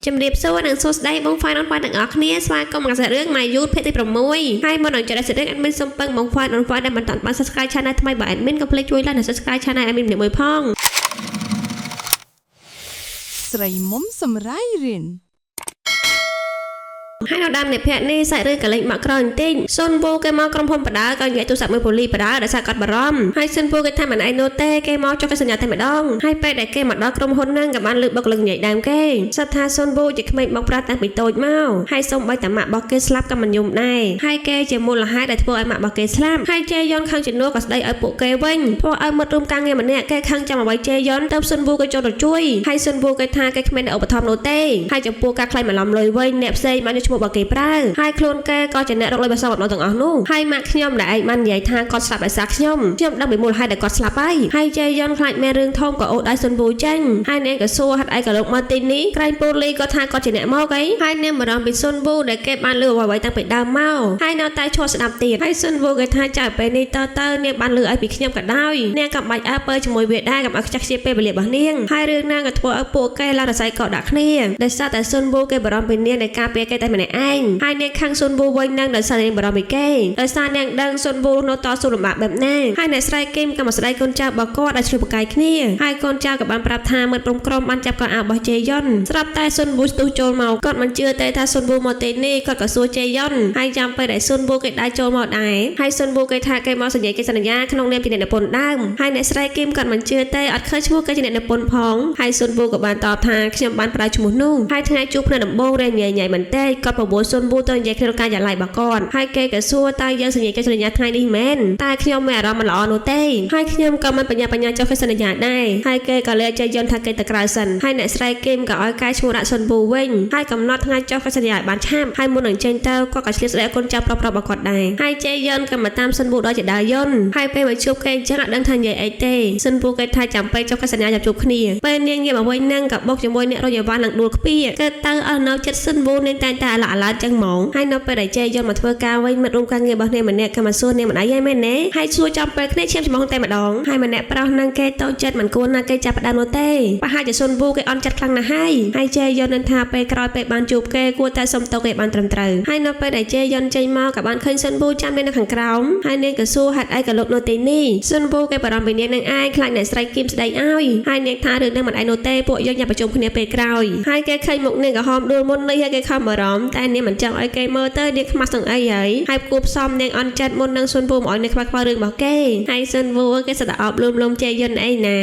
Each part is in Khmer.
ជំរាបសួរនិងសួស្តីបងហ្វាយអនហ្វាយទាំងអស់គ្នាស្វាគមន៍មកសារឿងមកយូតភេទទី6ហើយមុននឹងចែកសារឿង admin សូមពឹងបងហ្វាយអនហ្វាយដែលមិនទាន់បាន subscribe channel ថ្មីបើ admin កុំភ្លេចជួយ like និង subscribe channel admin មួយផងស្រីមុំសម្រាយរិនហើយនៅដើមនៃភ័ក្រនេះសាច់រឿងកលេចមកក្រោយបន្តិចសុនវូគេមកក្រុមហ៊ុនបដាក៏និយាយទូរស័ព្ទមួយប៉ូលីសបដាដោយសារគាត់បារម្ភហើយសុនវូគេថាមិនឯនោះទេគេមកចុះកិច្ចសញ្ញាតែម្ដងហើយពេលដែលគេមកដល់ក្រុមហ៊ុនហ្នឹងក៏បានលើកបុគ្គលិកនិយាយដើមគេសត្វថាសុនវូជាក្មេងមកប្រាតាំងពីតូចមកហើយសូម្បីតែម៉ាក់របស់គេស្លាប់ក៏មិនយំដែរហើយគេជាមូលហេតុដែលធ្វើឲ្យម៉ាក់របស់គេស្លាប់ហើយជេយ៉ុនខឹងជំនួសក៏ស្ដីឲ្យពួកគេវិញព្រោះឲ្យមិត្តរួមការងារម្នាក់គេខឹងចាំអ្វីជេយ៉ុនទៅសុនវូក៏ចូលទៅជួយហើយសុនវូគេថាគេគ្មានឧបត្ថម្ភនោះទេហើយចំពោះការខ្លាចបន្លំលុយវិញអ្នកផ្សេងបានយកឈ្មោះរបស់គេប្រើហើយខ្លួនគេក៏ជាអ្នករកលុយបសងរបស់ទាំងអស់នោះហើយម៉ាក់ខ្ញុំដែលឯងបាននិយាយថាគាត់ស្លាប់ដោយសារខ្ញុំដឹងពីមូលហេតុដែលគាត់ស្លាប់ហើយជេយ៉ុនខ្លាចមានរឿងធំក៏អូសដៃសុនវូចេញហើយនាងក៏សួរហេតុអីក៏លោកមកទីនេះក្រែងប៉ូលីសក៏ថាគាត់ជាអ្នកមកហើយនាងបារម្ភពីសុនវូដែលគេបានលើអ្វីតាំងពីដើមមកហើយនៅតែឈរស្ដាប់ទៀតហើយសុនវូគេថាចាពេលនេះតើនាងបានលើឲ្យពីខ្ញុំក៏ដោយនាងក៏បាច់អើពើជាមួយវាដែរកុំឲ្យខ្ជះខ្ជាយពេលវេលារបស់នាងហើយរឿងណាក៏ធ្វើឲ្យពួកគេឡើងរស័យកោដាក់គ្នាដោយសារតែសុនវូគេបារម្ភពីនាងដែលការពារគេតែម្នាក់ឯងហើយនាងខាងសុនវូវិញនឹងដោយសារនាងបារម្ភពីគេដោយសារនាងដឹងសុនវូនៅតស៊ូលំបាកបែបណាហើយអ្នកស្រីគឹមក៏មកស្ដីកូនចៅរបស់គាត់ដែលជួយបកាយគ្នាហើយកូនចៅក៏បានប្រាប់ថាមិត្តក្រុមបានចាប់កូនអារបស់ជេយ៉ុនស្រាប់តែសុនវូស្ទុះចូលមកគាត់មិនជឿទេថាសុនវូមកទីនេះគាត់ក៏សួរជេយ៉ុនហើយចាំពេលដែលសុនវូគេដែរចូលមកដែរហើយសុនវូគេថាគេមកសញ្ញាកិច្ចសន្យាក្នុងនាមជាអ្នកនិពន្ធដើមហើយអ្នកស្រីគឹមគាត់មិនជឿទេអត់ឃើញឈ្មោះគេជាអ្នកនិពន្ធផងហើយសុនវូក៏បានតបថាខ្ញុំបានប្រើឈ្មោះនោះហើយថ្ងៃជួបគ្នាដំបូងរែងញ៉ៃបន្តិចគាត់ប្រមូលសុនវូទៅនិយាយក្នុងការចាឡៃរបស់គាត់ហើយគេក៏សួរតើយើងសញ្ញាកិច្ចសន្យាថ្ងៃនេះមែនតែខ្ញុំមានអារម្មណ៍មិនល្អនោះទេហើយខ្ញុំក៏មិនបញ្ញាចុះកិច្ចសន្យាដែរហើយគេក៏លើកជេយ៉ុនថាគេទៅក្រៅសិនហើយអ្នកស្រីគឹមក៏ឲ្យកែឈ្មោះដាក់សុនវូវិញហើយកំណត់ថ្ងៃចុះកិច្ចសន្យាឲ្យបានឆាប់ហើយមុននឹងចេញទៅគាត់ក៏ឆ្លៀតស្ដីឲ្យកូនចៅប្រុសៗរបស់គាត់ដែរហើយជេយ៉ុនក៏មកតាមសុនវូដល់ជាដើយន្តហើយពេលមកជួបគេអញ្ចឹងអត់ដឹងថានិយាយអីទេសុនវូគេថាចាំពេលចុះកិច្ចសន្យាចាំជួបគ្នាពេលនាងងាកមកវិញនឹងក៏បុកជាមួយអ្នករយវ៉ាន់នឹងដួលខ្ពៀគេទៅអស់នៅចិត្តសុនវូនាងតែងតែអាឡើចឹងហ្មងហើយនៅពេលដែលជេយ៉ុនមកធ្វើការវិញមិត្តរួមការងាររបស់នាងម្នាក់ក៏មកសួរនាងម្ដាយឯមែនទេហើយសួរចាំពេលគ្នាឈាមច្បងតែម្ដងហើយម្នាក់ប្រុសនឹងគេតូចចិត្តមិនគួរណាគេចាប់ផ្ដើមនោះទេប្រហែលជាសុនវូគេអន់ចិត្តខ្លាំងណាស់ហើយជេយ៉ុននឹងថាពេលក្រោយពេលបានជួបគេគួរតែសុំទោសគេបានត្រឹមត្រូវហើយនៅពេលដែលជេយ៉ុនចេញមកក៏បានឃើញសុនវូចាំនៅខាងក្រោមហើយនាងក៏សួរហេតុអីក៏លោកនៅទីនេះសុនវូគេបារម្ភពីនាងនឹងឯងខ្លាចអ្នកស្រីគឹមស្ដីឲ្យហើយនាងថារឿងនឹងមិនឯងនោះទេពួកយើងញ៉ាំប្រជុំគ្នាពេលក្រោយហើយគេឃើញមុខនាងក៏ហមដួលមុននេះហើយគេខំបារម្ភតែនាងមិនចង់ឲ្យគេមើលទៅនាងខ្មាស់ទាំងអីហើយគួបផ្សំនាងអន់ចិត្តមុននឹងសុនវូមកឲ្យនាងខ្វល់រឿងរបស់គេហើយសុនវូគេស្ដាប់អប់លំជេយ៉ុនអីណ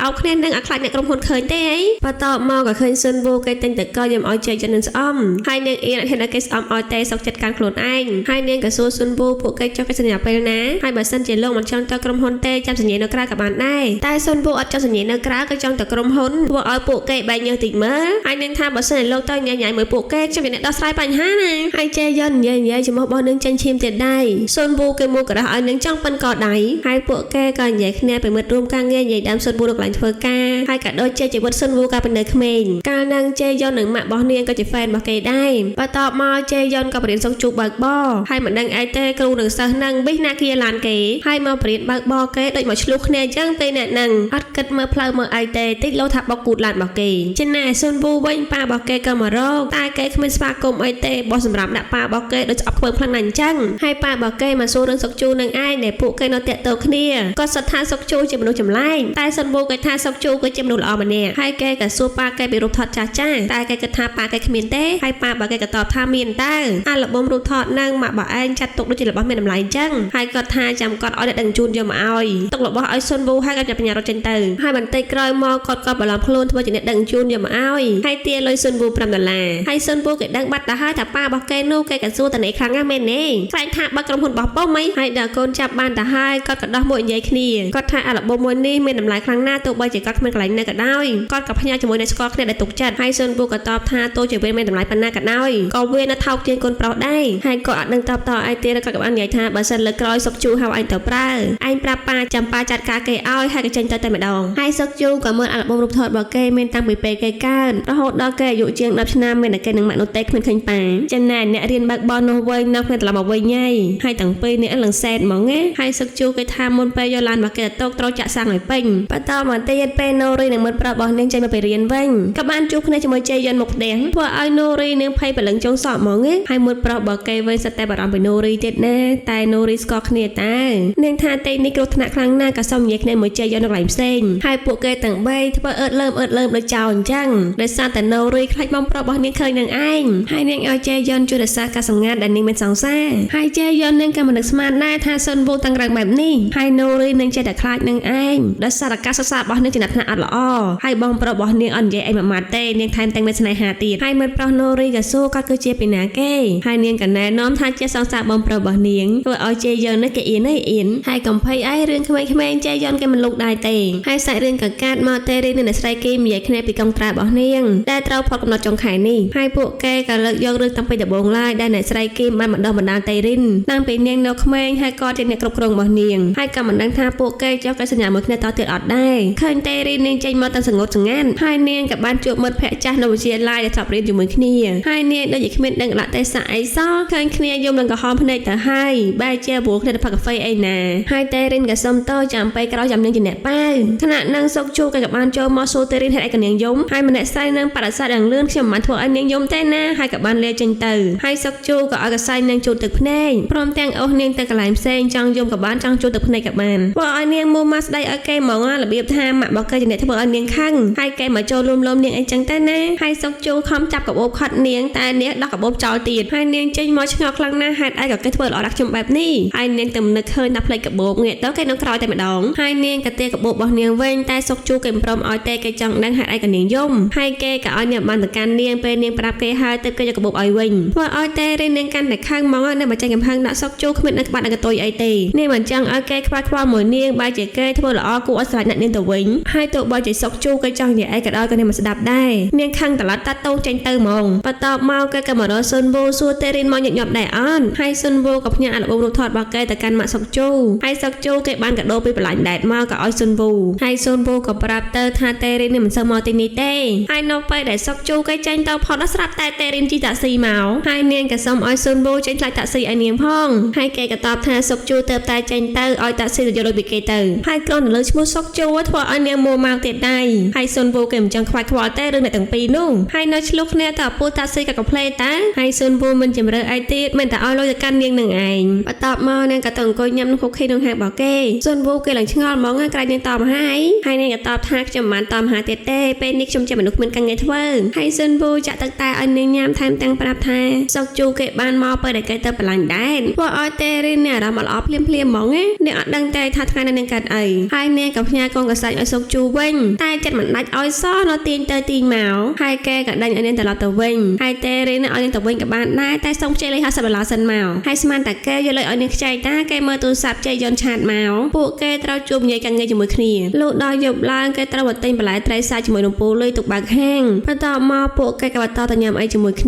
ាអោបគ្នានឹងអាខ្លាចអ្នកក្រុមហ៊ុនឃើញទេអីបន្ទាប់មកក៏ឃើញសុនវូគេទិញតកយកឲ្យជេយ៉ុននឹងស្អំហើយនាងអៀនអត់ហ៊ានឲ្យគេស្អំឲ្យទេសុកចិត្តកាន់ខ្លួនឯងហើយនាងក៏សួរសុនវូពួកគេចុះកិច្ចសន្យាពេលណាហើយបើសិនជាលោកមិនចង់ទៅក្រុមហ៊ុនទេចាំសញ្ញានៅក្រៅក៏បានដែរតែសុនវូអត់ចង់សញ្ញានៅក្រៅក៏ចង់ទៅក្រុមហ៊ុនធ្វើឲ្យពួកគេបែកញើសតិចមើលហើយនាងថាបើសិនជាលោកទៅញ៉ៃមួយពួកគេខ្ញុំជាអ្នកដោះស្រាយបញ្ហាណាហើយជេយ៉ុននិយាយជាមួយរបស់នាងចាញ់ឈាមទៀតដែរសុនវូគេមកក្រោះឲ្យនាងចង់ប៉ិនកដៃហើយពួកគេក៏និយាយគ្នាពីមិត្តរួមការងារនិយាយដើមសុនវូនៅកន្លែងធ្វើការហើយក៏ដូចជាជីវិតសុនវូកាលពីនៅក្មេងកាលហ្នឹងជេយ៉ុននិងម៉ាក់របស់នាងក៏ជាហ្វេនរបស់គេដែរបន្ទាប់មកជេយ៉ុនក៏បរៀនសុកជួបបើកបរហើយមិនដឹងអីទេគ្រូនិងសិស្សហ្នឹងបិះណាគៀឡានគេហើយមកបរៀនបើកបរគេដូចមកឆ្លោះគ្នាអញ្ចឹងពេលអ្នកហ្នឹងអត់គិតមើលផ្លូវមើលអីទេតិចលោថាបោកគូតឡានរបស់គេចឹងណាសុនវូវិញប៉ារបស់គេក៏មករកតែគេគ្មានស្វាគមន៍អីទេបោះសម្រាប់ដាក់ប៉ារបស់គេដូចស្អប់ខ្ពើមខ្លាំងណាស់អញ្ចឹងហើយប៉ារបស់គេមកសួររឿងសុកជូនឹងឯងដែលពួកគេនៅតាក់ទងគ្នាគាត់សុទ្ធថាសុកជូជាមនុស្សចម្លែកតែសុនវូគេថាសុកជូគឺជាមនុស្សល្អម្នាក់ហើយគេក៏សួរប៉ាគេពីរូបថតចាស់តែគេគិតថាប៉ាគេគ្មានទេហើយប៉ារបស់គេក៏តបថាមានតើអាល់ប៊ុមរូបថតនឹងម៉ាក់របស់ឯងចាត់ទុកដូចជារបស់មានតម្លៃអញ្ចឹងហើយគាត់ថាចាំគាត់ឲ្យអ្នកដឹងជូនយកមកឲ្យទុករបស់ឲ្យសុនវូហើយក៏ចាប់បញ្ញារត់ចេញទៅហើយបន្តិចក្រោយមកគាត់ក៏បន្លំខ្លួនធ្វើជាអ្នកដឹងជូនយកមកឲ្យហើយទាលុយសុនវូ$5ហើយសុនវូគេដឹងបាត់ទៅហើយថាប៉ារបស់គេនោះគេក៏សួរតនេខ្លាំងណាស់មែនទេខ្លាចថាបើក្រុមហ៊ុនរបស់ប៉ុមអីហើយដល់កូនចាប់បានទៅហើយគាត់ក៏ដោះមួយនិយាយគ្នាគាត់ថាអាល់ប៊ុមមួយនេះមានតម្លៃខ្លាំងណាស់ទោះបីជាគាត់គ្មានកន្លែងនៅក៏ដោយគាត់ក៏ផ្ញើជាមួយអ្នកស្គាល់គ្នាដែលទុកចិត្តហើយសុនវូក៏តបថាទោះជាវាមានតម្លៃប៉ុណ្ណាក៏ដោយក៏វានៅថោកជាងកូនប្រុសដែរហើយគាត់អត់នឹងតបតអីទៀតគាត់ក៏បាននិយាយថាបើសិនលើក្រោយសុកជូហៅឯងទៅប្រើឯងប្រាប់ប៉ាចាំប៉ាចាត់ការគេឲ្យហើយក៏ចេញទៅតែម្ដងហើយសុកជូក៏មើលអាល់ប៊ុមរូបថតរបស់គេមានតាំងពីពេលគេកើតរហូតដល់គេអាយុជាង10ឆ្នាំមានតែគេនឹងម៉ាក់នោះទេគ្មានឃើញ ឃើញប៉ាចំណែកអ្នករៀនបើកបរនោះវិញនៅគ្នាត្រឡប់មកវិញហើយហើយទាំងពីរនេះឡើងសែតហ្មងណាហើយសឹកជូគេថាមុនពេលយកឡានមកគេតោកត្រូវចាក់សាំងឲ្យពេញបន្តមកទៀតពេលណូរីនឹងមិត្តប្រុសរបស់នាងចេញមកពីរៀនវិញក៏បានជួបគ្នាជាមួយជ័យយន្តមកផ្ទះធ្វើឲ្យណូរីនាងភ័យប្រលឹងចុងសក់ហ្មងណាហើយមិត្តប្រុសរបស់គេវិញសិតតែបារម្ភពីណូរីទៀតណាតែណូរីស្គាល់គ្នាតានាងថាទេនេះគ្រោះថ្នាក់ខ្លាំងណាស់ក៏សុំនិយាយគ្នាមួយជ័យយន្តនៅកន្លែងផ្សេងហើយពួកគេទាំង3ធ្វើអឺតលើមដូចចោលអញ្ចឹងដោយសារតែណូរីខ្លាចបងប្រុសរបស់នាងឃើញនឹងឯងហើយនាងឲ្យជ័យយន្តជួយរក្សាការសម្ងាត់ដែលនាងមានសង្សារហើយជ័យយន្តនាងក៏មិននឹកស្មានដែរថាសុនវូតាំងរឹងបែបនេះហើយណូរីនឹងចេះតែខ្លាចនឹងឯងដោយសារតែការសិក្សារបស់នាងចំណាត់ថ្នាក់អត់ល្អហើយបងប្រុសរបស់នាងអត់និយាយអីមួយម៉ាត់ទេនាងថែមទាំងមានស្នេហាទៀតហើយមិត្តប្រុសណូរីក៏សួរគាត់គឺជាពីណាគេហើយនាងក៏ណែនាំថាជាសង្សារបងប្រុសរបស់នាងធ្វើឲ្យជ័យយន្តនេះគេអៀនហើយកំភៃអីរឿងក្មេងៗជ័យយន្តគេមិនលុកដែរទេហើយសាច់រឿងក៏កាត់មកទេរីនៅស្រីគេនិយាយគ្នាពីកងត្រារបស់នាងដែលត្រូវផុតកំណត់ចុងខែនេះហើយពួកគេក៏លើកយករឿងតាំងពីដំបូងឡើយដែលអ្នកស្រីគេបានបណ្ដុះបណ្ដាលទេរីនតាំងពីនាងនៅក្មេងហើយក៏ជាអ្នកគ្រប់គ្រងរបស់នាងហើយក៏មិនដឹងថាពួកគេចុះកិច្ចសន្យាមួយគ្នាតទៀតអត់ដែរឃើញទេរីននាងចេញមកទាំងសង្កត់សង្ងាត់ហើយនាងក៏បានជួបមិត្តភក្តិចាស់នៅវិទ្យាល័យដែលធ្លាប់រៀនជាមួយគ្នាហើយនាងដូចជាគ្មានដឹងកលៈទេសៈអីសោះឃើញគ្នាយំនឹងកំហំភ្នែកទៅហើយបែរជាព្រោះគ្នាទៅផឹកកាហ្វេអីណាហើយទេរីនក៏សុំតចាំពេលក្រោយចាំនាងជាអ្នកប៉ាវខណៈនឹងសុកជូក៏បានចូលមកសួរទេរីនហេតុអីក៏នាងយំហើយម្នាក់ស្រីនឹងបដិសេធយ៉ាងលឿនខ្ញុំមិនបានធ្វើឲ្យនាងយំទេណាហើយក៏បានលាចេញទៅហើយសុកជូក៏ឲ្យកសែងនាងជូតទឹកភ្នែកព្រមទាំងអូសនាងទៅកន្លែងផ្សេងចង់យំក៏បានចង់ជូតទឹកភ្នែកក៏បានព្រោះឲ្យនាងមូម៉ាស្ដីឲ្យគេហ្មងរបៀបថាម៉ាក់របស់គេជាអ្នកធ្វើឲ្យនាងខឹងហើយគេមកចូលលួមនាងអីចឹងទៅណាហើយសុកជូខំចាប់កាបូបខាត់នាងតែនាងដោះកាបូបចោលទៀតហើយនាងចេញមកឆ្ងល់ខ្លាំងណាស់ហេតុអីក៏គេធ្វើល្អដាក់ខ្ញុំបែបនេះហើយនាងទៅនឹកឃើញថាផ្លេចកាបូបងាកទៅគេនៅក្រោយតែម្ដងហើយនាងក៏ទេកាបូបរបស់នាងវិញតែសុកជូគេមិនព្រមឲ្យទេគេចង់ដឹងហេតុអីក៏នាងយំហើយគេក៏ឲ្យនាងបានទៅកាន់នាងពេលនាងប្រាប់គេហើយទៅគេយកកាបូបឲ្យវិញធ្វើឲ្យទេរីនាងកាន់តែខឹងហ្មងនៅមកចេញកំហឹងដាក់សុកជូគ្មាននៅក្បាត់នៅកតុយអីទេនាងមិនចង់ឲ្យគេខ្វល់ខ្វល់មួយនាងបែរជាគេធ្វើល្អគួរឲ្យស្រឡាញ់អ្នកនាងទៅវិញហើយទោះបីជាសុកជូគេចង់និយាយអីក៏ដោយក៏នាងមិនស្ដាប់ដែរនាងខឹងតឡាត់តាត់តូចចេញទៅហ្មងបន្ទាប់មកគេក៏មករកស៊ុនវូសួរទេរីនមកញឹកញាប់ដែរអត់ហើយស៊ុនវូក៏ផ្ញើអាល់ប៊ុមរូបថតរបស់គេទៅកាន់ម៉ាក់សុកជូហើយសុកជូគេបានកាដូពីបន្លាញ់ដែតមកក៏ឲ្យស៊ុនវូហើយស៊ុនវូក៏ប្រាប់ទៅថាទេរីននេះមិនសូវមកទីនេះទេហើយនៅពេលដែលសុកជូគេចេញទៅផុតស្រាប់តែទេរីនជិះតាក់ស៊ីមកហើយនាងក៏សុំឲ្យស៊ុនវូចេញថ្លៃតាក់ស៊ីឲ្យនាងផងហើយគេក៏តបថាសុកជូទៅតែចេញទៅឲ្យតាក់ស៊ីទៅយកលុយពីគេទៅហើយគ្រាន់តែលើឈ្មោះសុកជូធ្វើឲ្យនាងមួមកទៀតដែរហើយស៊ុនវូគេមិនចង់ខ្វាច់ខ្វល់ទេរឿងអ្នកទាំងពីរនោះហើយនៅឆ្លុះគ្នាទៅពូតាក់ស៊ីក៏កំ plei តាហើយស៊ុនវូមិនជំរឿអីទៀតមិនតែឲ្យលុយទៅកាន់នាងនឹងឯងបន្ទាប់មកនាងក៏ទៅអង្គុយញ៉ាំនំខុកខីក្នុងហាងរបស់គេស៊ុនវូគេឡើងឆ្ងល់ហ្មងក្រែងនាងតបមកហើយនាងក៏តបថាខ្ញុំមិនបានតបមកទៀតទេពេលនេះខ្ញុំជាមនុស្សគ្មានការងារធ្វើហើយស៊ុនវូចាក់ទឹកតែឲ្យនាងញ៉ាំថែមទាំងប្រាប់ថាសុកជូគេបានមកពេលដែលគេទៅបន្លាញ់ដែរព្រោះឲ្យទេរីនអារម្មណ៍ល្អភ្លាមហ្មងនាងអត់ដឹងទេថាថ្ងៃនេះនាងកើតអីហើយនាងក៏ផ្ញើកូនកសាច់ឲ្យសុកជូវិញតែចិត្តមិនដាច់ឲ្យសោះនៅទាញទៅទាញមកហើយគេក៏ដេញឲ្យនាងត្រឡប់ទៅវិញហើយទេរីនឲ្យនាងទៅវិញក៏បានដែរតែសុំខ្ចីលុយ$50សិនមកហើយស្មានតែគេយកលុយឲ្យនាងខ្ចីតាគេមើលទូរស័ព្ទជ័យយន្តឆាតមកពួកគេត្រូវជួបញ៉ៃកាំងងាយជាមួយគ្នាលុះដល់យប់ឡើងគេត្រូវមកទិញបន្លែត្រីសាច់ជាមួយនំពូលុយទុកបើកហាងបន្ទាប់មកពួកគេក៏បន្តទៅញ៉ាំអីជាមួយគ្នា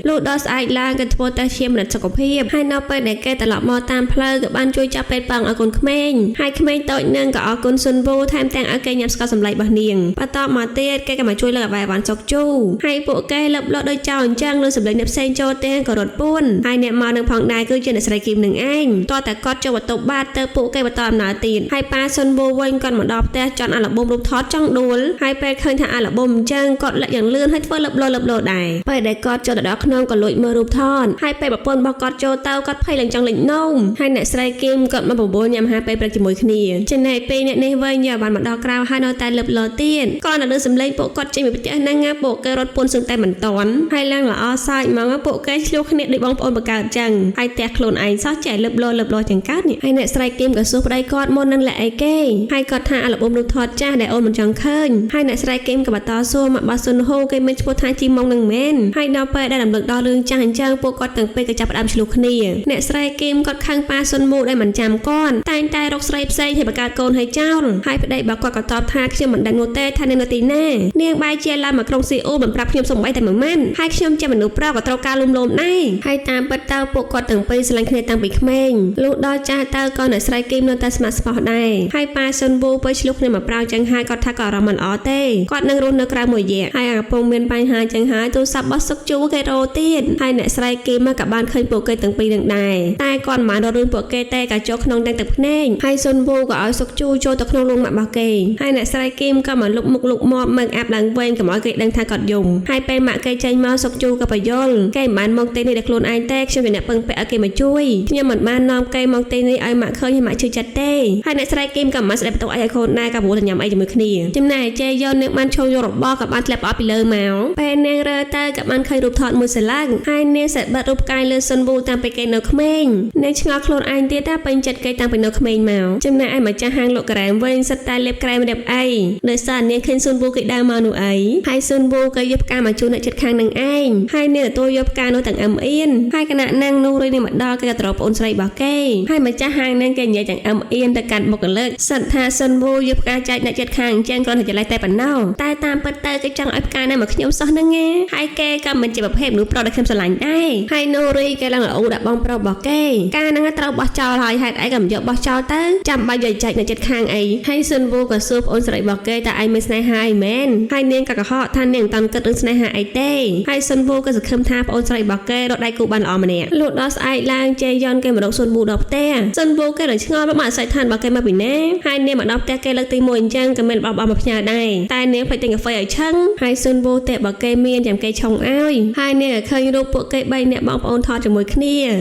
លុះដល់ស្អែកឡើងគេធ្វើតេស្តឈាមពិនិត្យសុខភាពហើយនៅពេលដែលគេត្រឡប់មកតាមផ្លូវក៏បានជួយចាប់ពេទ្យប៉ងឲ្យកូនក្មេងហើយក្មេងតូចនឹងក៏អរគុណស៊ុនវូថែមទាំងឲ្យគេញ៉ាំស្ករសម្លេងរបស់នាងបន្ទាប់មកទៀតគេក៏មកជួយលើកអ្វីបានសុកជូហើយពួកគេលឹបលក់ដោយចោលអញ្ចឹងលើសម្លេងអ្នកផ្សេងចូលទាំងក៏រត់ពួនហើយអ្នកមកនឹងផងដែរគឺជាអ្នកស្រីគីមនឹងឯងតោះតែគាត់ចូលបន្ទប់បាតទៅពួកគេបន្តដំណើរទៀតហើយប៉ាស៊ុនវូវិញគាត់មកដល់ផ្ទះចន់អាល់ប៊ុមរូបថតចង់ដួលហើយពេលឃើញថាអាល់ប៊ុមអញ្ចឹងគាត់លាក់យ៉ាងលឿនហើយធ្វើលឹបលូដែរពេលដែលគាត់ចូលទៅដល់ក្នុងក៏លួចមើលរូបថតហើយពេលប្រពន្ធរបស់គាត់ចូលទៅគាត់ភ័យឡើងចង់លេចនោមហើយអ្នកស្រីគីមគាត់មកបបួលញ៉ាំអាហារពេលព្រឹកជាមួយគ្នាចំណែកពេលអ្នកនេះវិញយកបានមកដល់ក្រៅហើយនៅតែលឹបលទៀតគាត់នៅលើសម្លេងពួកគាត់ចេញពីផ្ទះហ្នឹងពួកគេរត់ពួនសឹងតែមិនតាន់ហើយឡើងល្អសើចមកពួកគេឆ្លោះគ្នាដូចបងប្អូនបង្កើតអញ្ចឹងហើយផ្ទះខ្លួនឯងសោះចេះលឹបលចឹងកើតនេះហើយអ្នកស្រីគីមក៏សួរប្តីគាត់មុននឹងលាក់អីគេហើយគាត់ថាអាល់ប៊ុមរូបថតចាស់ដែលអូនមិនចង់ឃើញហើយអ្នកស្រីគីមក៏បន្តសួរមកបាស៊ុនហូគេមានឈ្មោះថាជីម៉ុងនឹងមែនហើយដល់ពេលដែលរំលឹកដល់រឿងចាស់អញ្ចឹងពួកគាត់ទាំងពីរក៏ចាប់ផ្ដើមឆ្លោះគ្នាអ្នកស្រីគីមគាត់ខឹងប៉ាស៊ុនមូដែលមិនចាំគាត់តែងតែរកស្រីផ្សេងឲ្យបង្កើតកូនឲ្យចោលហើយប្តីរបស់គាត់ក៏តបថាខ្ញុំមិនដឹងនោះទេថានាងនៅទីណានាងបែរជាឡើងមកក្រុងស៊ីអ៊ូលមិនប្រាប់ខ្ញុំសូម្បីតែមួយម៉ាត់ហើយខ្ញុំជាមនុស្សប្រុសក៏ត្រូវការលុំលោមដែរហើយតាមពិតទៅពួកគាត់ទាំងពីរស្រឡាញ់គ្នាតាំងពីក្មេងលុះដល់ចាស់ទៅក៏អ្នកស្រីគីមនៅតែស្មាក់ស្មោះដែរហើយប៉ាស៊ុនវូពេលឆ្លុះគ្នាមកប្រៅចឹងហើយគាត់ថាក៏អារម្មណ៍មិនល្អទេគាត់នឹងរស់នៅក្រៅមួយរយៈហើយកំពុងមានបញ្ហាចឹងហើយទូរស័ព្ទរបស់សុកជូ ជួគេរោទៀតហើយអ្នកស្រីគីមក៏បានឃើញពួកគេទាំងពីរនឹងដែរតែគាត់មិនបានរត់រឿងពួកគេតែក៏ចូលក្នុងទាំងទឹកភ្នែកហើយស៊ុនវូក៏ឲ្យសុកជួចូលទៅក្នុងលួងម៉ាក់របស់គេហើយអ្នកស្រីគីមក៏មកលុបមុខលុបមាត់មើងអាប់ឡើងវិញកុំឲ្យគេដឹងថាគាត់យំហើយពេលម៉ាក់គេចេញមកសុកជួក៏បញ្យល់គេមិនបានមកទីនេះដោយខ្លួនឯងទេខ្ញុំជាអ្នកពឹងពាក់ឲ្យគេមកជួយខ្ញុំមិនបាននាំគេមកទីនេះឲ្យម៉ាក់ឃើញហើយម៉ាក់ជឿចិត្តទេហើយអ្នកស្រីគីមក៏មិនស្ដាប់បន្ទោសអីឲ្យខ្លួនដែរក៏ព្រោះតែញ៉ាំអីជាមួយគ្នាចំណែកជេយ៉ុននឹងបានឈោយករបស់ក៏បានធ្លាក់អស់ពីលើមកពេលនាងរើទៅក៏បានឃើញរូបថតមួយស្លឹកហើយនាងសេះបិទរូបកាយលើស៊ុនវូតាំងពីគេនៅក្មេងនាងឆ្ងល់ខ្លួនឯងទៀតថាពេញចិត្តគេតាំងពីនៅក្មេងមកចំណែកឯម្ចាស់ហាងលក់ក្រែមវិញសិតតែលេបក្រែមរៀបអីដោយសារនាងឃើញស៊ុនវូគេដើរមកនោះអីហើយស៊ុនវូក៏យកផ្កាមកជូនអ្នកជិតខាងនឹងឯងហើយនាងទទួលយកផ្កានោះទាំងអឹមអៀនហើយគណៈនាងនោះរីនេះមកដល់គេក៏ត្រោប្អូនស្រីរបស់គេហើយម្ចាស់ហាងនាងគេនិយាយទាំងអឹមអៀនទៅកាន់បុគ្គលិកសិតថាស៊ុនវូយកផ្កាចែកអ្នកជិតខាងអញ្ចឹងគ្រាន់តែចលែកតែប៉ុណ្ណោះតែតាមពិតទៅគេចង់ឲ្យផ្កានេះមកខ្ញុំសោះហ្នឹងណាហើយគេក៏មិនជាប្រភេទមនុស្សប្រុសដែលខ្ញុំស្រឡាញ់ដែរហើយនូរីគេឡើងល្អដាក់បងប្រុសរបស់គេការហ្នឹងត្រូវបោះចោលហើយហេតុអីក៏មិនយកបោះចោលទៅចាំបាច់យកចែកអ្នកជិតខាងអីហើយស៊ុនវូក៏សួរប្អូនស្រីរបស់គេតើឯងមានស្នេហាអីមែនហើយនាងក៏កុហកថានាងមិនតាន់គិតរឿងស្នេហាអីទេហើយស៊ុនវូក៏សង្ឃឹមថាប្អូនស្រីរបស់គេរកដៃគូបានល្អម្នាក់លុះដល់ស្អែកឡើងជេយ៉ុនគេមករកស៊ុនវូដល់ផ្ទះស៊ុនវូគេនឹងឆ្ងល់មកអាស័យឋានរបស់គេមកពីណាហើយនាងមកដល់ផ្ទះគេលើកទី1អញ្ចឹងក៏មានបបមកផ្ញើដែរតែនាងភ្លេចទិញកាហ្វេឲ្យឆឹងហើយស៊ុនវូទេរបស់គេមានចាំគេឆុងឲ្យហើយនាងក៏ឃើញរូបពួកគេ3នាក់បងប្អូនថតជាមួយគ្នា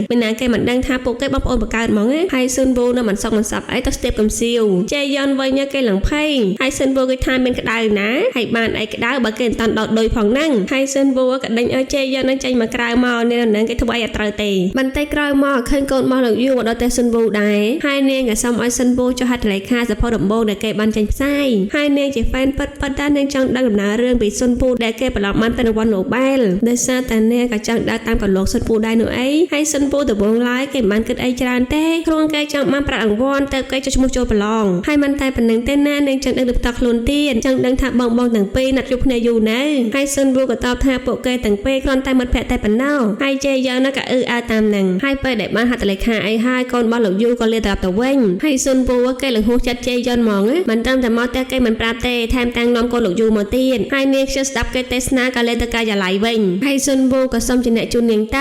មិនណាគេមិនដឹងថាពួកគេបងប្អូនបង្កើតហ្មងហើយស៊ុនវូនៅមិនសក់មិនសាប់អីទៅស្ទាបកំសៀវជេយ៉ុនវិញគេឡើងភ័យហើយស៊ុនវូគេថាមានក្តៅណាហើយបានអីក្តៅបើគេមិនតាន់ដោតដុយផងហ្នឹងហើយស៊ុនវូក៏ដេញឲ្យជេយ៉ុននឹងចេញមកក្រៅមកនាងនឹងគេធ្វើអីអត់ត្រូវទេបន្តិចក្រោយមកឃើញកូនមកលោកយូមកដល់តែស៊ុនវូដែរហើយនាងក៏សុំឲ្យស៊ុនវូចុះហត្ថលេខាសភៅដំបូងដែលគេបានចេញផ្សាយហើយនាងជាហ្វេនពិតតែនាងចង់ដឹងដំណើររឿងពីស៊ុនវូដែលគេប្រឡប់បានទៅរង្វាន់ Nobel ដោយសារតែនាងក៏ចង់ដើរតាមកន្លងស៊ុនវូដែរនោះអីហើយស៊ុនវូដំបងឡើយគេមិនបានគិតអីច្រើនទេគ្រាន់គេចង់បានប្រាក់រង្វាន់ទៅគេចុះឈ្មោះចូលប្រឡងហើយមិនតែប៉ុណ្្នឹងទេណានាងចង់ដឹងទៅផ្ទាល់ខ្លួនទៀតចង់ដឹងថាបងទាំងពីរណាត់ជួបគ្នាយូរណាស់ហើយស៊ុនវូក៏តបថាពួកគេទាំងពីរគ្រាន់តែមិត្តភក្តិតែប៉ុណ្ណោះហើយជេយ៉ុនក៏អើតាមហ្នឹងហើយពេលដែលបានហត្ថលេខាអីហើយកូនរបស់លោកយូក៏លាត្រឡប់ទៅវិញហើយស៊ុនវូគេលង្ហួសចិត្តជេយ៉ុនហ្មងមិនត្រឹមតែមកតែគេមិនប្រាប់ទេថែមទាំងនាំកូនលោកយូមកទៀតហើយនាងខ្ជិលស្ដាប់គេទេសនាក៏លេទៅកាយាល័យវិញហើយស៊ុនវូក៏សុំជាអ្នកជូននាងទ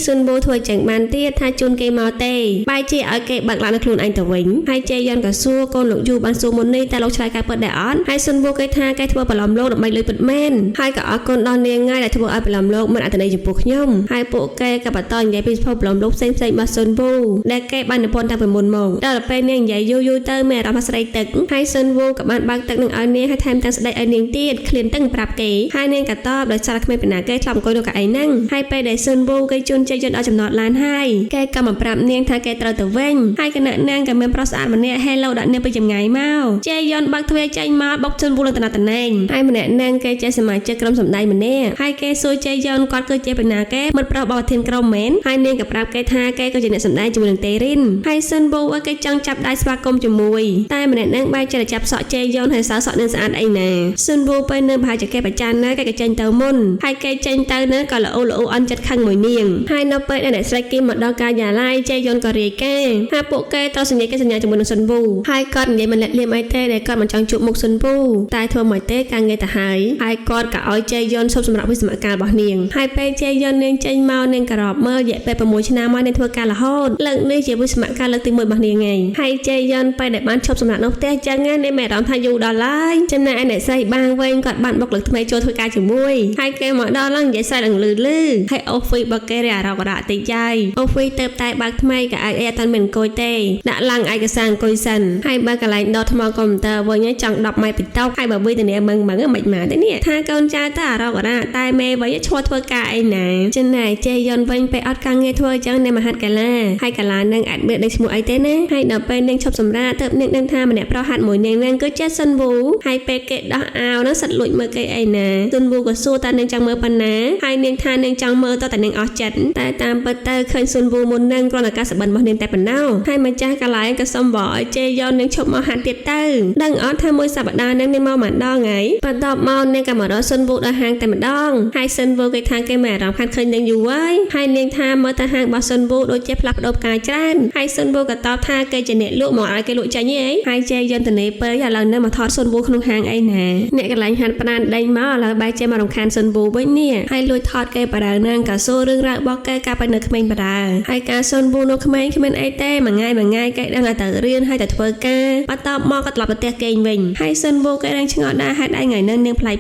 ៅស៊ុនវូធ្វើចឹងបានទៀតថាជូនគេមកទេបាយជាឲ្យគេបើកឡានខ្លួនឯងទៅវិញហើយជេយ៉ុនក៏សួរកូនលោកយូបានសួរមុននេះតែលោកឆ្លើយការពិតដែរអត់ហើយស៊ុនវូគេថាគេធ្វើបឡំលោកដើម្បីលុយពិតមែនហើយក៏អរគុណដល់នាងងាយដែលធ្វើឲ្យបឡំលោកមានអត្ថន័យចំពោះខ្ញុំហើយពួកគេក៏បន្តនិយាយពីសភៅបឡំលោកផ្សេងៗរបស់ស៊ុនវូដែលគេបាននិពន្ធតាំងពីមុនមកដល់ពេលនាងនិយាយយូរទៅមានអារម្មណ៍ស្រីទឹកហើយស៊ុនវូក៏បានបើកទឹកនឹងឲ្យនាងហើយថែមទាំងស្ដីឲ្យនាងទៀតឃ្លានទឹកប្រាប់គេហើយនាងក៏តបដោយសារគ្មានបណ្ណាគេឆ្លប់អង្គុយនៅកៅអីហ្នឹងហើយពេលដែលស៊ុនវូគេជូនជេយ៉ុនដល់ចំណតឡានហើយគេក៏មកប្រាប់នាងថាគេត្រូវទៅវិញហើយគណៈនាងក៏មានប្រុសស្អាតម្នាក់ Hello ដាក់នាងពីចម្ងាយមកជេយ៉ុនបើកទ្វារចេញមកបុកស៊ុនវូនឹងតំណតំណែងហើយម្នាក់នាងគេជាសមាជិកក្រុមសម្ដែងម្នាក់ហើយគេសួរជេយ៉ុនគាត់គឺជាបណ្ណាគេមិត្តប្រុសរបស់ប្រធានក្រុមមែនហើយនាងក៏ប្រាប់គេថាគេក៏ជាអ្នកសម្ដែងជាមួយនឹងតេរិនហើយស៊ុនវូគេចង់ចាប់ដៃស្វាគមន៍ជាមួយតែម្នាក់នាងបែរចេះតែចាប់សក់ជេយ៉ុនហើយសើសក់នឹងស្អាតអីណាស៊ុនវូពេលនៅប្រហែលជាគេប្រចាំណាគេក៏ចេញទៅមុនហើយគេចេញទៅនៅក៏ល្អអន់ចិត្តខឹងមួយនាងហើយនៅពេលដែលអ្នកស្រីគីមកដល់កាយាល័យជេយ៉ុនក៏រាយការណ៍ថាពួកគេត្រូវសញ្ញាជាមួយនឹងស៊ុនវូហើយគាត់និយាយមិនលាក់លៀមអីទេដែលគាត់មិនចង់ជួបមុខស៊ុនវូតែធ្វើមកទេការងារទៅហើយគាត់ក៏ឲ្យជេយ៉ុនឈប់សម្រាប់វិស្សមកាលរបស់នាងហើយពេលជេយ៉ុននាងចេញមកនាងក៏រាប់មើលរយៈពេល6ឆ្នាំមកនាងធ្វើការរហូតលើកនេះជាវិស្សមកាលលើកទី1របស់នាងឯងហើយជេយ៉ុនពេលដែលបានឈប់សម្រាប់នៅផ្ទះចឹងនាងមានអារម្មណ៍ថាយូរដល់ហើយចំណែកឯអ្នកស្រីបាងវិញគាត់បានបុកលើកថ្មីចូលធ្វើការជាមួយហើយគេមកដល់ឡើងនិយាយស្រែកឡើងលឺហើយអូហ្វីបើគេរអារករ៉ាតិចយាយអូហ្វីទៅតែបើកថ្មីក៏អាចអត់មានអង្គុយទេដាក់ឡើងឯកសារអង្គុយសិនហើយបើកន្លែងដុតថ្មកុំព្យូទ័រវិញចង់10ម៉ែត្រពីតុហើយបើវិធានាមិនមិនមកទេនេះថាកូនចៅទៅអារករ៉ាតែមេវិញឈួរធ្វើការអីណាចំណែកជេយ៉ុនវិញពេលអត់ការងារធ្វើចឹងនៅមហាត់កាឡាហើយកលានឹងអាចមានដេកឈ្មោះអីទេណាហើយដល់ពេលនាងឈប់សម្រាកទៅនាងដឹងថាម្នាក់ប្រុសហាត់មួយនាងនឹងគឺជាស៊ុនវូហើយពេលគេដោះអាវនោះសិតលួចមើលគេអីណាស៊ុនវូក៏សួរតើនាងចង់មើលប៉ុណ្ណាហើយនាងថានាងចង់មើលតើនាងអស់ចិត្តតែតាមពិតទៅឃើញស៊ុនវូមុននឹងគ្រាន់តែការសបិនរបស់នាងតែប៉ុណ្ណោះហើយម្ចាស់កន្លែងក៏សុំវល់ឲ្យជេយ៉ុននាងឈប់មកហាត់ទៀតទៅដឹងអត់ថាមួយសប្តាហ៍នាងមកម្ដងហើយបន្ទាប់មកនាងក៏មករកស៊ុនវូដល់ហាងតែម្ដងហើយស៊ុនវូគេថាគេមានអារម្មណ៍ខាត់ឃើញនាងយូរហើយនាងថាមើលទៅហាងរបស់ស៊ុនវូដូចជាផ្លាស់ប្ដូរផ្កាច្រើនហើយស៊ុនវូក៏តបថាគេជាអ្នកលក់មកឲ្យគេលក់ចាញ់ឯងហើយជេយ៉ុនទៅនេះពេលឥឡូវនៅមកថតស៊ុនវូក្នុងហាងអីណាអ្នកកន្លែងហាត់ប្រាណដេញមកឥឡូវបែរជាមករំខានស៊ុនវូវិញនេះ ហើយលួចថតគេបដានឹងក៏សួររឿងរ៉ាវរបស់គេកាលពីនៅក្មេងបដាហើយការសុនវូនៅក្មេងគ្មានអីទេមួយថ្ងៃគេដឹងតែរៀនហើយតែធ្វើការបន្ទាប់មកក៏ត្រឡប់ទៅផ្ទះគេងវិញហើយសុនវូគេដឹងឆ្ងល់ដែរហេតុអីថ្ងៃនឹងនាងប្លែក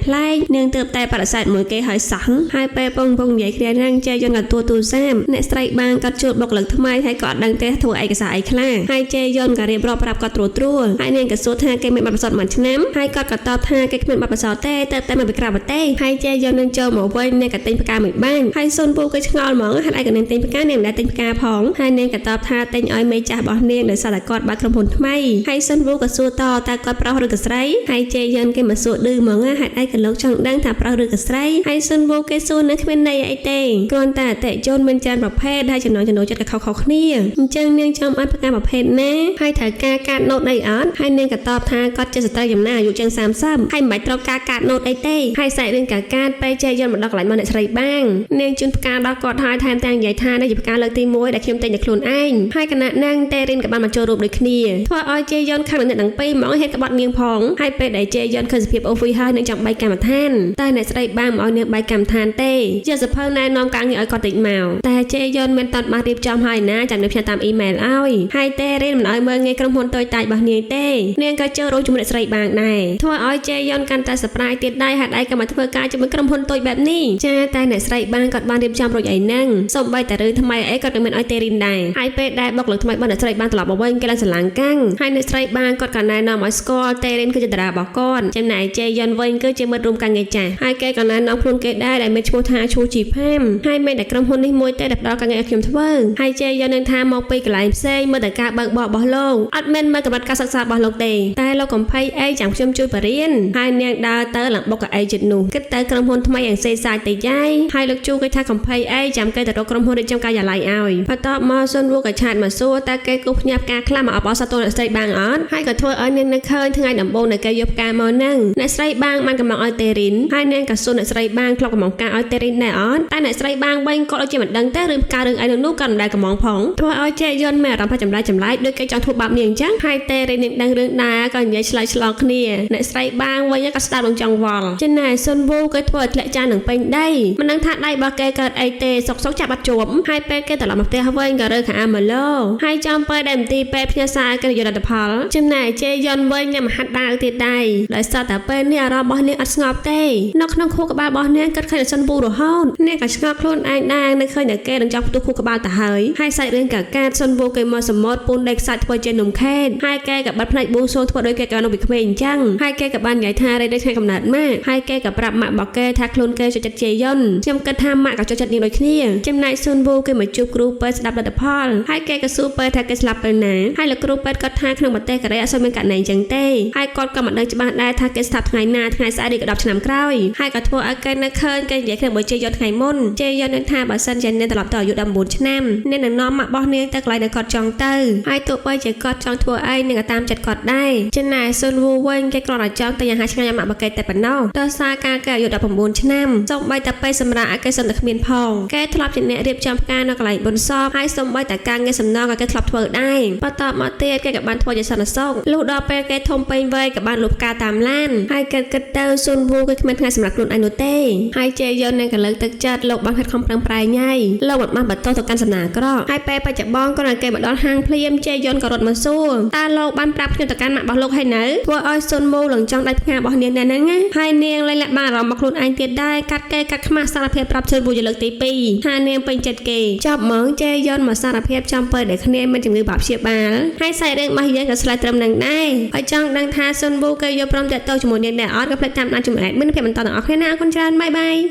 នាងទើបតែបដិសេធមួយគេហើយសោះហើយពេលពងនិយាយគ្នានឹងជេយន់ក៏ទូរស័ព្ទអ្នកស្រីបានក៏ជួលបុគ្គលិកថ្មីហើយក៏អត់ដឹងទេធ្វើឯកសារអីខ្លះហើយជេយន់ក៏រៀបរាប់ប្រាប់គាត់ត្រួលហើយនាងក៏សួរថាគេមានបទពិសោធន៍មួយឆ្នាំហើយគាត់ក៏តបថាគេគ្មានបទពិសោធន៍ទេតែមកពីក្រៅប្រទេសហើយជេយន់នឹងចូលមកវិញនាងក៏ទិញផ្កាមួយបាញ់ហើយសុនវូគេឆ្ងល់ហ្មងហេតុអីក៏នាងទិញផ្កានាងមិនដែលទិញផ្កាផងហើយនាងក៏តបថាទិញឲ្យមេចាស់របស់នាងដោយសារតែគាត់បើកក្រុមហ៊ុនថ្មីហើយសុនវូក៏សួរតើគាត់ប្រុសឬក៏ស្រីហើយជេយន់គេមកសួរឌឺហ្មងហេតុអីក៏លោកចង់ដឹងថាប្រុសឬក៏ស្រីហើយសុនវូគេសួរនៅគ្មានន័យអីទេគ្រាន់តែអតិជនមានច្រើនប្រភេទហើយចំណូលចិត្តក៏ខុសៗគ្នាអញ្ចឹងនាងចាំអត់ផ្កាប្រភេទណាហើយត្រូវការកាតណូតអីអត់ហើយនាងក៏តបថាគាត់ជាស្ត្រីចំណាអាយុជាង30ហើយមិនបាច់ត្រូវការកាតណូតអីទេហើយសាច់រឿងកាតពេលជេយន់មកដល់កន្លែងមកអ្នកស្រីបាងនាងជូនផ្កាដល់គាត់ហើយថែមទាំងនិយាយថានេះជាផ្កាលើកទី1ដែលខ្ញុំទិញតែខ្លួនឯងហើយគណៈនាងតេរិនក៏បានមកចូលរួមដូចគ្នាធ្វើឲ្យជេយន់ខឹងនឹងអ្នកទាំងពីរមកហេតុក្បត់នាងផងហើយពេលដែលជេយន់ឃើញសភាពអូវីហើយនឹងចង់បែកកម្មដ្ឋានតែអ្នកស្រីបាងមកឲ្យនាងបែកកម្មដ្ឋានទេជាសភៅណែនាំការងារឲ្យគាត់តិចមកតែជេយន់មិនតាន់បានរៀបចំហើយណាចាំនឹងផ្ញើតាមអ៊ីមែលឲ្យហើយតេរិនមិនឲ្យមើលងាយក្រុមហ៊ុនតូចតាចរបស់នាងទេនាងក៏ចូលរួមជាមួយអ្នកស្រីបាងដែរធ្វើឲ្យជេយន់កាន់តែសប្រាយទៀតដែរហេតុអីក៏មកធ្វើការជាមួយក្រុមហ៊ុនតូចបែបនេះចាតែអ្នកស្រីបាងគាត់បានរៀបចំរួចអីហ្នឹងសូម្បីតែរឿងថ្មីអីគាត់នឹងមិនឲ្យតេរិនដែរហើយពេលដែលបុកលើថ្មីរបស់អ្នកស្រីបាងត្រឡប់មកវិញគេឡើងស្រឡាំងកាំងហើយអ្នកស្រីបាងគាត់ក៏ណែនាំឲ្យស្គាល់តេរិនគឺជាតារារបស់គាត់ចំណែកជេយន់វិញគឺជាមិត្តរួមការងារចាស់ហើយគេក៏ណែនាំខ្លួនគេដែរដែលមានឈ្មោះថាឈូជីផាមហើយមានតែក្រុមហ៊ុននេះមួយទេដែលផ្ដល់ការងារឲ្យខ្ញុំធ្វើហើយជេយន់នឹងថាមកពីកន្លែងផ្សេងមើលតែការបើកបររបស់លោកអត់មានមើលកម្រិតការសិក្សារបស់លោកទេតែលោកកំភៃអីចាំខ្ញុំជួយបរៀនហើយនាងដើរទៅឡើងបុកកៅអីចិត្តនោះគិតទៅក្រុមហ៊ុនថ្មីយ៉ាងសេសាយទៅយាយហើយលោកជូគេថាកំភៃអីចាំគេទៅរកក្រុមហ៊ុនរៀបចំការិយាល័យឲ្យបន្ទាប់មកសុនវូក៏ឆាតមកសួរតើគេគូផ្ញើផ្កាខ្លះមកអបអរសាទរអ្នកស្រីបាងអត់ហើយក៏ធ្វើឲ្យនាងនឹកឃើញថ្ងៃដំបូងដែលគេយកផ្កាមកនឹងអ្នកស្រីបាងបានកំងឲ្យតេរិនហើយនាងក៏សួរអ្នកស្រីបាងធ្លាប់កំងផ្កាឲ្យតេរិនដែរអត់តែអ្នកស្រីបាងវិញក៏ដូចជាមិនដឹងទេរឿងផ្ការឿងអីនោះក៏មិនដែលកំងផងធ្វើឲ្យជេយន់មានអារម្មណ៍ថាចម្លែកដូចគេចង់ធ្វើបាបនាងអញ្ចឹងហើយតេរិននាងដឹងរឿងដែរក៏និយាយឆ្លើយឆ្លងគ្នាអ្នកស្រីបាងវិញក៏ស្ដាប់នឹងចង់វល់ចំណែកសុនវូគេធ្វើឲ្យធ្លាក់ចាននឹងពេញដីមិនដឹងថាដៃរបស់គេកើតអីទេសុកចាប់បាត់ជួបហើយពេលគេត្រឡប់មកផ្ទះវិញក៏រើខាអាម៉ាឡូហើយចំពេលដែលមន្ទីរពេទ្យផ្ញើសារគេយកលទ្ធផលចំណែកជេយន់វិញញ៉ាំហាត់ដាវទៀតដែរដោយសារតែពេលនេះអារម្មណ៍របស់នាងអត់ស្ងប់ទេនៅក្នុងខួរក្បាលរបស់នាងគិតឃើញសុនវូរហូតនាងក៏ស្ងប់ខ្លួនឯងដែរនៅឃើញតែគេនឹងចង់ផ្ទុះខួរក្បាលទៅហើយសាច់រឿងកាតសុនវូគេមកសមុទ្រពូនដេកសាច់ធ្វើជានំខេតហើយគេក៏បាត់ផ្នែកប៊ូសូធ្វើដូចគេកាលនៅពីក្មេងអញ្ចឹងហើយគេក៏បាននិយាយថារេដូចថ្ងៃកំណើតម៉ាក់ហើយគេក៏ប្រាប់ម៉ាក់របស់គេថាខ្លួនគេចូលចិត្តជេយន់ខ្ញុំគិតថាម៉ាក់ក៏ចូលចិត្តនាងដូចគ្នាចំណែកសុនវូគេមកជួបគ្រូពេទ្យស្ដាប់លទ្ធផលហើយគេក៏សួរពេទ្យថាគេស្លាប់ពេលណាហើយលោកគ្រូពេទ្យគាត់ថាក្នុងប្រទេសកូរ៉េអត់សូវមានករណីអញ្ចឹងទេហើយគាត់ក៏មិនដឹងច្បាស់ដែរថាគេស្លាប់ថ្ងៃណាថ្ងៃស្អែកឬក៏10ឆ្នាំក្រោយហើយក៏ធ្វើឲ្យគេនៅឃើញគេនិយាយគ្នាបើជេយន់ថ្ងៃមុនជេយន់នឹងថាបើសិនជានាងត្រឡប់ទៅអាយុ19ឆ្នាំនាងនឹងនាំម៉ាក់របស់នាងទៅកន្លែងដែលគាត់ចង់ទៅហើយទោះបីជាគាត់ចង់ធ្វើអីនាងក៏តាមចិត្តគាត់ដែរចំណែកសុនវូវិញគេគ្រាន់តែចង់ទៅយ៉ាងហាឆ្ងាយម៉ាក់របស់គេតែប៉ុណ្ណោះដោយសារការគេអាយុ19ឆ្នាំសូម្បីតែពេលសម្រាប់ឲ្យគេសន្តិគ្មានផងគេធ្លាប់ជាអ្នករៀបចំផ្កានៅកន្លែងបុណ្យសពហើយសូម្បីតែការងារសំណងក៏គេធ្លាប់ធ្វើដែរបន្ទាប់មកទៀតគេក៏បានធ្វើជាសន្តិសុខលុះដល់ពេលគេធំពេញវ័យក៏បានលុបផ្កាតាមឡានហើយគិតទៅសុនវូគឺគ្មានថ្ងៃសម្រាប់ខ្លួនឯងនោះទេហើយជេយន់នឹងក៏លើកទឹកចិត្តលោកបានខិតខំប្រឹងប្រែងហើយលោកបានបន្តទៅកាន់សំណាអាក្រក់ហើយពេលបច្ចុប្បន្នក៏គេមកដល់ហាងភ្លាមជេយន់ក៏រត់មកសួរតើលោកបានប្រាប់ខ្ញុំទៅកាន់ម៉ាក់របស់លោកហើយនៅធ្វើឲ្យសុនវូឡើងចង់ដាច់ផ្ការបស់នាងដែរហ្នឹងហើយនាងលែងលាក់បានអារម្មណ៍របស់ខ្លួនឯងទៀតដែរកាត់ខ្មាស់សារភាពប្រាប់សុនវូជាលើកទី2ថានាងពេញចិត្តគេចប់ហ្មងជេយន់មកសារភាពចំពេលដែលគ្នាមានជំងឺបាក់ព្យាបាលហើយសាច់រឿងរបស់យើងក៏ឆ្លើយត្រឹមនឹងដែរហើយចង់ដឹងថាសុនវូគេយកព្រមតាក់ទងជាមួយនាងដែរអត់ក៏ផ្លេចតាមដានជាមួយអេដមីនភាពបន្តទាំងអស់គ្នាណាអរគុណច្រើនបាយបាយ